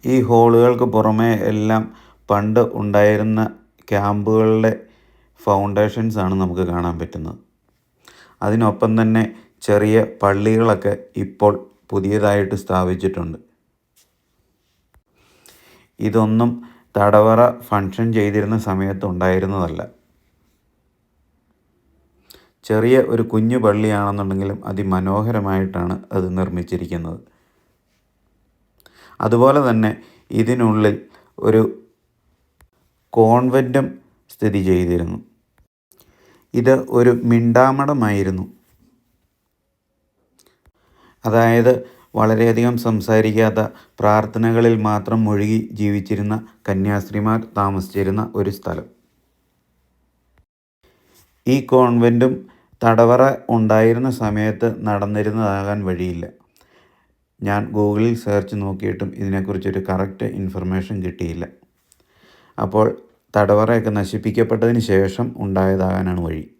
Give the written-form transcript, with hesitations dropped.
ഈ ഹോളുകൾക്ക് പുറമേ എല്ലാം പണ്ട് ഉണ്ടായിരുന്ന ക്യാമ്പുകളുടെ ഫൗണ്ടേഷൻസാണ് നമുക്ക് കാണാൻ പറ്റുന്നത്. അതിനൊപ്പം തന്നെ ചെറിയ പള്ളികളൊക്കെ ഇപ്പോൾ പുതിയതായിട്ട് സ്ഥാപിച്ചിട്ടുണ്ട്. ഇതൊന്നും തടവറ ഫങ്ഷൻ ചെയ്തിരുന്ന സമയത്ത് ഉണ്ടായിരുന്നതല്ല. ചെറിയ ഒരു കുഞ്ഞു പള്ളിയാണെന്നുണ്ടെങ്കിലും അതിമനോഹരമായിട്ടാണ് അത് നിർമ്മിച്ചിരിക്കുന്നത്. അതുപോലെ തന്നെ ഇതിനുള്ളിൽ ഒരു കോൺവെൻറ്റും സ്ഥിതി ചെയ്തിരുന്നു. ഇത് ഒരു മിണ്ടാമഠമായിരുന്നു. അതായത് വളരെയധികം സംസാരിക്കാത്ത, പ്രാർത്ഥനകളിൽ മാത്രം മുഴുകി ജീവിച്ചിരുന്ന കന്യാസ്ത്രീമാർ താമസിച്ചിരുന്ന ഒരു സ്ഥലം. ഈ കോൺവെൻറ്റും തടവറ ഉണ്ടായിരുന്ന സമയത്ത് നടന്നിരുന്നതാകാൻ വഴിയില്ല. ഞാൻ ഗൂഗിളിൽ സെർച്ച് നോക്കിയിട്ടും ഇതിനെക്കുറിച്ചൊരു കറക്റ്റ് ഇൻഫർമേഷൻ കിട്ടിയില്ല. അപ്പോൾ തടവറയൊക്കെ നശിപ്പിക്കപ്പെട്ടതിന് ശേഷം ഉണ്ടായതാകാനാണ് വഴി.